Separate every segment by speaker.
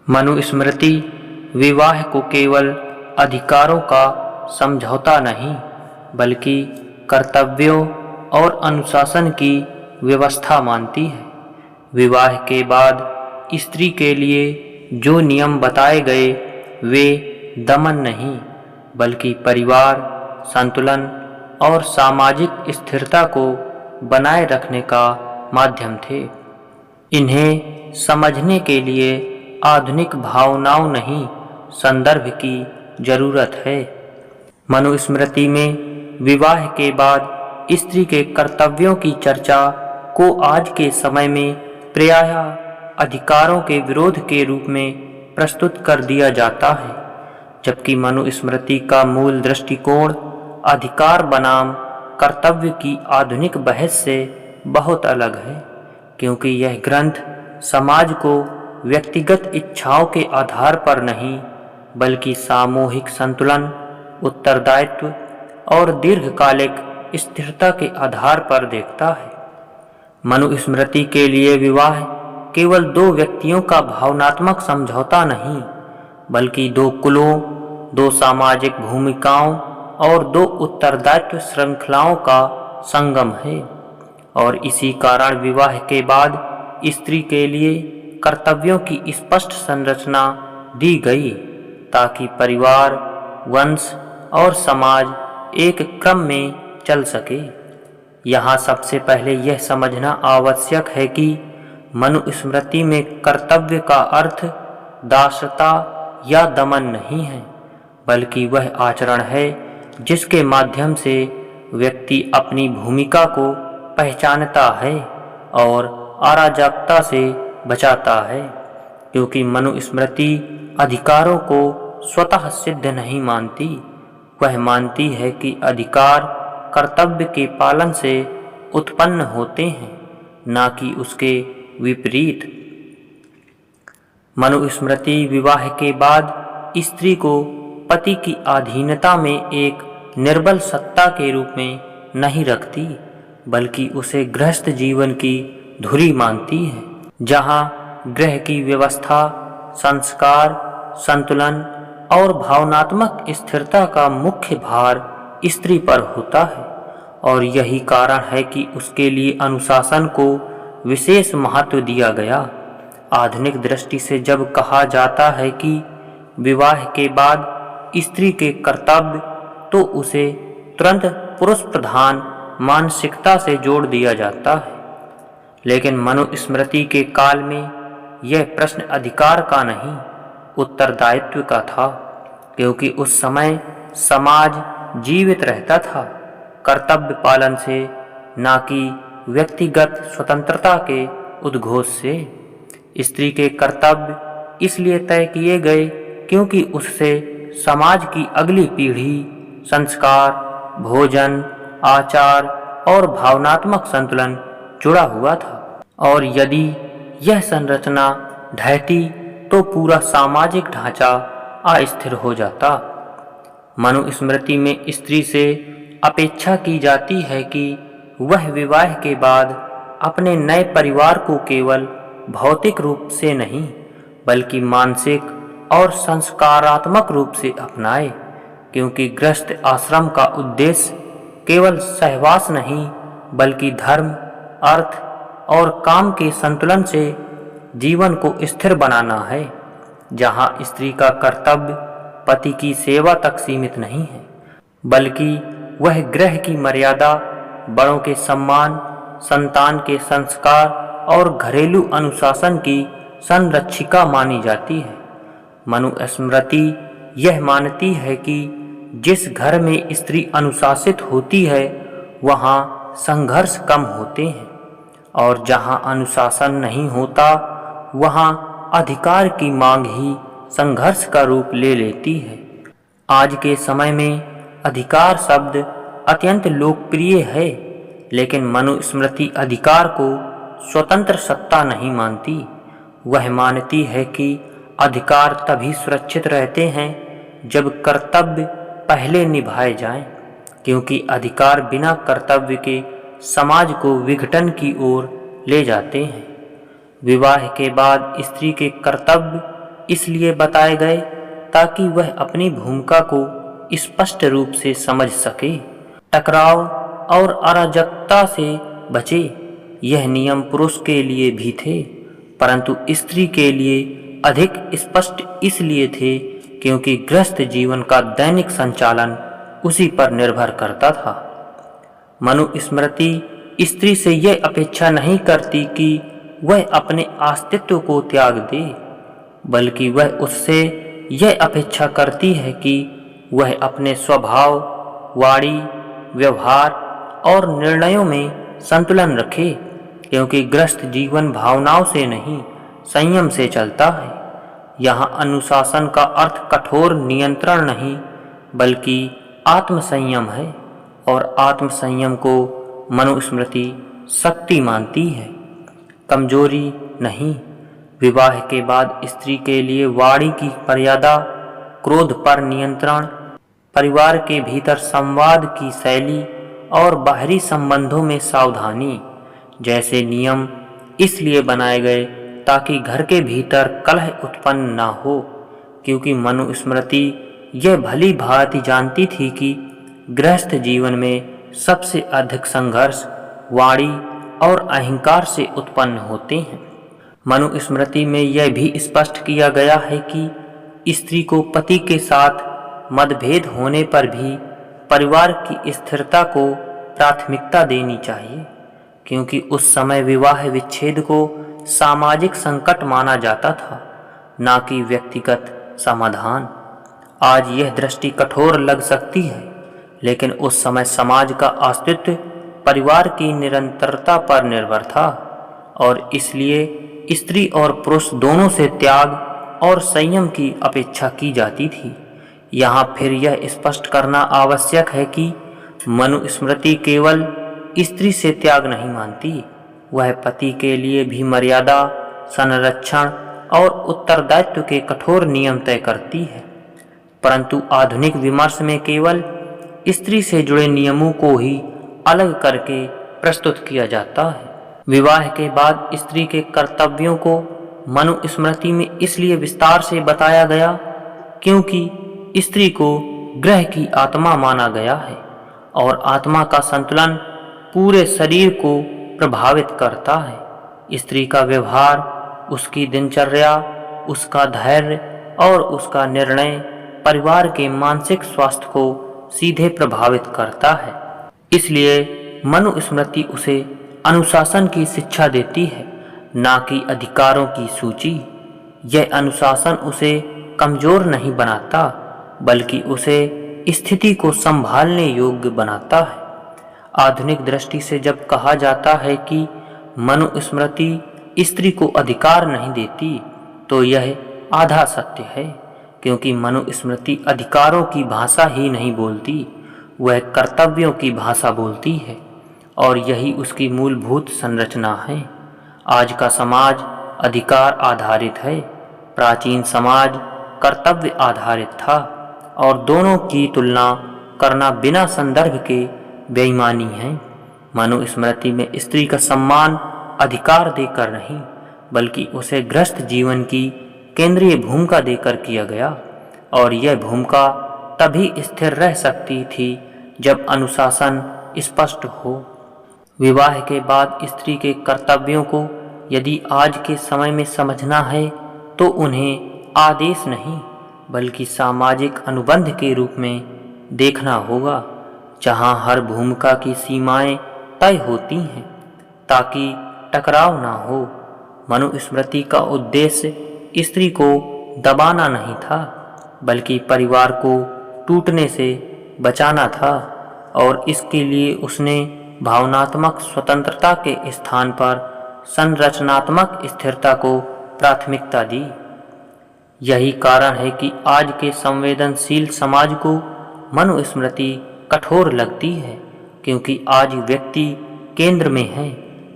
Speaker 1: मनुस्मृति विवाह को केवल अधिकारों का समझौता नहीं बल्कि कर्तव्यों और अनुशासन की व्यवस्था मानती है। विवाह के बाद स्त्री के लिए जो नियम बताए गए वे दमन नहीं बल्कि परिवार संतुलन और सामाजिक स्थिरता को बनाए रखने का माध्यम थे। इन्हें समझने के लिए आधुनिक भावनाओं नहीं संदर्भ की जरूरत है। मनुस्मृति में विवाह के बाद स्त्री के कर्तव्यों की चर्चा को आज के समय में प्रायः अधिकारों के विरोध के रूप में प्रस्तुत कर दिया जाता है, जबकि मनुस्मृति का मूल दृष्टिकोण अधिकार बनाम कर्तव्य की आधुनिक बहस से बहुत अलग है, क्योंकि यह ग्रंथ समाज को व्यक्तिगत इच्छाओं के आधार पर नहीं बल्कि सामूहिक संतुलन, उत्तरदायित्व और दीर्घकालिक स्थिरता के आधार पर देखता है। मनुस्मृति के लिए विवाह केवल दो व्यक्तियों का भावनात्मक समझौता नहीं बल्कि दो कुलों, दो सामाजिक भूमिकाओं और दो उत्तरदायित्व श्रृंखलाओं का संगम है। और इसी कारण विवाह के बाद स्त्री के लिए कर्तव्यों की स्पष्ट संरचना दी गई ताकि परिवार, वंश और समाज एक क्रम में चल सके। यहाँ सबसे पहले यह समझना आवश्यक है कि मनुस्मृति में कर्तव्य का अर्थ दासता या दमन नहीं है, बल्कि वह आचरण है जिसके माध्यम से व्यक्ति अपनी भूमिका को पहचानता है और अराजकता से बचाता है, क्योंकि मनुस्मृति अधिकारों को स्वतः सिद्ध नहीं मानती। वह मानती है कि अधिकार कर्तव्य के पालन से उत्पन्न होते हैं, न कि उसके विपरीत। मनुस्मृति विवाह के बाद स्त्री को पति की अधीनता में एक निर्बल सत्ता के रूप में नहीं रखती बल्कि उसे गृहस्थ जीवन की धुरी मानती है, जहाँ गृह की व्यवस्था, संस्कार, संतुलन और भावनात्मक स्थिरता का मुख्य भार स्त्री पर होता है। और यही कारण है कि उसके लिए अनुशासन को विशेष महत्व दिया गया। आधुनिक दृष्टि से जब कहा जाता है कि विवाह के बाद स्त्री के कर्तव्य, तो उसे तुरंत पुरुष प्रधान मानसिकता से जोड़ दिया जाता है। लेकिन मनुस्मृति के काल में यह प्रश्न अधिकार का नहीं, उत्तरदायित्व का था, क्योंकि उस समय समाज जीवित रहता था कर्तव्य पालन से, न कि व्यक्तिगत स्वतंत्रता के उद्घोष से। स्त्री के कर्तव्य इसलिए तय किए गए क्योंकि उससे समाज की अगली पीढ़ी संस्कार, भोजन, आचार और भावनात्मक संतुलन जुड़ा हुआ था। और यदि यह संरचना ढहती तो पूरा सामाजिक ढांचा अस्थिर हो जाता। मनुस्मृति में स्त्री से अपेक्षा की जाती है कि वह विवाह के बाद अपने नए परिवार को केवल भौतिक रूप से नहीं बल्कि मानसिक और संस्कारात्मक रूप से अपनाए, क्योंकि गृहस्थ आश्रम का उद्देश्य केवल सहवास नहीं बल्कि धर्म, अर्थ और काम के संतुलन से जीवन को स्थिर बनाना है, जहाँ स्त्री का कर्तव्य पति की सेवा तक सीमित नहीं है बल्कि वह गृह की मर्यादा, बड़ों के सम्मान, संतान के संस्कार और घरेलू अनुशासन की संरक्षिका मानी जाती है। मनुस्मृति यह मानती है कि जिस घर में स्त्री अनुशासित होती है वहाँ संघर्ष कम होते हैं, और जहाँ अनुशासन नहीं होता वहाँ अधिकार की मांग ही संघर्ष का रूप ले लेती है। आज के समय में अधिकार शब्द अत्यंत लोकप्रिय है, लेकिन मनुस्मृति अधिकार को स्वतंत्र सत्ता नहीं मानती। वह मानती है कि अधिकार तभी सुरक्षित रहते हैं जब कर्तव्य पहले निभाए जाएं, क्योंकि अधिकार बिना कर्तव्य के समाज को विघटन की ओर ले जाते हैं। विवाह के बाद स्त्री के कर्तव्य इसलिए बताए गए ताकि वह अपनी भूमिका को स्पष्ट रूप से समझ सके, टकराव और अराजकता से बचे। यह नियम पुरुष के लिए भी थे, परंतु स्त्री के लिए अधिक स्पष्ट इसलिए थे क्योंकि गृहस्थ जीवन का दैनिक संचालन उसी पर निर्भर करता था। मनुस्मृति स्त्री से यह अपेक्षा नहीं करती कि वह अपने अस्तित्व को त्याग दे, बल्कि वह उससे यह अपेक्षा करती है कि वह अपने स्वभाव, वाणी, व्यवहार और निर्णयों में संतुलन रखे, क्योंकि गृहस्थ जीवन भावनाओं से नहीं संयम से चलता है। यहाँ अनुशासन का अर्थ कठोर नियंत्रण नहीं बल्कि आत्मसंयम है, और आत्मसंयम को मनुस्मृति शक्ति मानती है, कमजोरी नहीं। विवाह के बाद स्त्री के लिए वाणी की मर्यादा, क्रोध पर नियंत्रण, परिवार के भीतर संवाद की शैली और बाहरी संबंधों में सावधानी जैसे नियम इसलिए बनाए गए ताकि घर के भीतर कलह उत्पन्न न हो, क्योंकि मनुस्मृति यह भली भांति जानती थी कि गृहस्थ जीवन में सबसे अधिक संघर्ष वाणी और अहंकार से उत्पन्न होते हैं। मनुस्मृति में यह भी स्पष्ट किया गया है कि स्त्री को पति के साथ मतभेद होने पर भी परिवार की स्थिरता को प्राथमिकता देनी चाहिए, क्योंकि उस समय विवाह विच्छेद को सामाजिक संकट माना जाता था, न कि व्यक्तिगत समाधान। आज यह दृष्टि कठोर लग सकती है, लेकिन उस समय समाज का अस्तित्व परिवार की निरंतरता पर निर्भर था, और इसलिए स्त्री और पुरुष दोनों से त्याग और संयम की अपेक्षा की जाती थी। यहाँ फिर यह स्पष्ट करना आवश्यक है कि मनुस्मृति केवल स्त्री से त्याग नहीं मानती, वह पति के लिए भी मर्यादा, संरक्षण और उत्तरदायित्व के कठोर नियम तय करती है। परंतु आधुनिक विमर्श में केवल स्त्री से जुड़े नियमों को ही अलग करके प्रस्तुत किया जाता है। विवाह के बाद स्त्री के कर्तव्यों को मनुस्मृति में इसलिए विस्तार से बताया गया क्योंकि स्त्री को गृह की आत्मा माना गया है, और आत्मा का संतुलन पूरे शरीर को प्रभावित करता है। स्त्री का व्यवहार, उसकी दिनचर्या, उसका धैर्य और उसका निर्णय परिवार के मानसिक स्वास्थ्य को सीधे प्रभावित करता है। इसलिए मनुस्मृति उसे अनुशासन की शिक्षा देती है, न कि अधिकारों की सूची। यह अनुशासन उसे कमजोर नहीं बनाता, बल्कि उसे स्थिति को संभालने योग्य बनाता है। आधुनिक दृष्टि से जब कहा जाता है कि मनुस्मृति स्त्री को अधिकार नहीं देती, तो यह आधा सत्य है, क्योंकि मनुस्मृति अधिकारों की भाषा ही नहीं बोलती, वह कर्तव्यों की भाषा बोलती है, और यही उसकी मूलभूत संरचना है। आज का समाज अधिकार आधारित है, प्राचीन समाज कर्तव्य आधारित था, और दोनों की तुलना करना बिना संदर्भ के बेईमानी है। मनुस्मृति में स्त्री का सम्मान अधिकार देकर नहीं, बल्कि उसे गृहस्थ जीवन की केंद्रीय भूमिका देकर किया गया, और यह भूमिका तभी स्थिर रह सकती थी जब अनुशासन स्पष्ट हो। विवाह के बाद स्त्री के कर्तव्यों को यदि आज के समय में समझना है तो उन्हें आदेश नहीं बल्कि सामाजिक अनुबंध के रूप में देखना होगा, जहां हर भूमिका की सीमाएं तय होती हैं ताकि टकराव ना हो। मनुस्मृति का उद्देश्य स्त्री को दबाना नहीं था, बल्कि परिवार को टूटने से बचाना था, और इसके लिए उसने भावनात्मक स्वतंत्रता के स्थान पर संरचनात्मक स्थिरता को प्राथमिकता दी। यही कारण है कि आज के संवेदनशील समाज को मनुस्मृति कठोर लगती है, क्योंकि आज व्यक्ति केंद्र में है,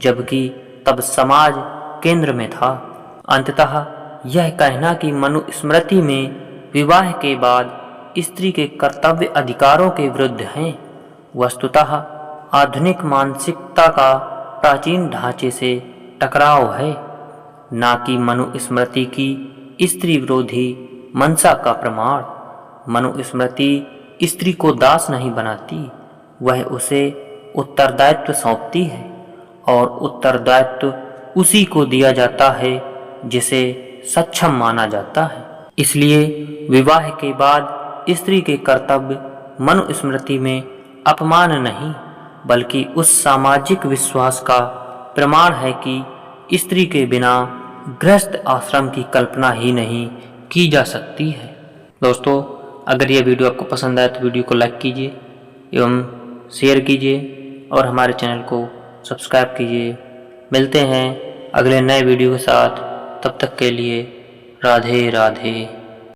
Speaker 1: जबकि तब समाज केंद्र में था। अंततः यह कहना कि मनुस्मृति में विवाह के बाद स्त्री के कर्तव्य अधिकारों के विरुद्ध हैं, वस्तुतः आधुनिक मानसिकता का प्राचीन ढांचे से टकराव है, न कि मनुस्मृति की स्त्री विरोधी मंशा का प्रमाण। मनुस्मृति स्त्री को दास नहीं बनाती, वह उसे उत्तरदायित्व सौंपती है और उत्तरदायित्व उसी को दिया जाता है जिसे सक्षम माना जाता है। इसलिए विवाह के बाद स्त्री के कर्तव्य मनुस्मृति में अपमान नहीं बल्कि उस सामाजिक विश्वास का प्रमाण है कि स्त्री के बिना गृहस्थ आश्रम की कल्पना ही नहीं की जा सकती है। दोस्तों, अगर यह वीडियो आपको पसंद आए तो वीडियो को लाइक कीजिए एवं शेयर कीजिए और हमारे चैनल को सब्सक्राइब कीजिए। मिलते हैं अगले नए वीडियो के साथ, तब तक के लिए राधे राधे।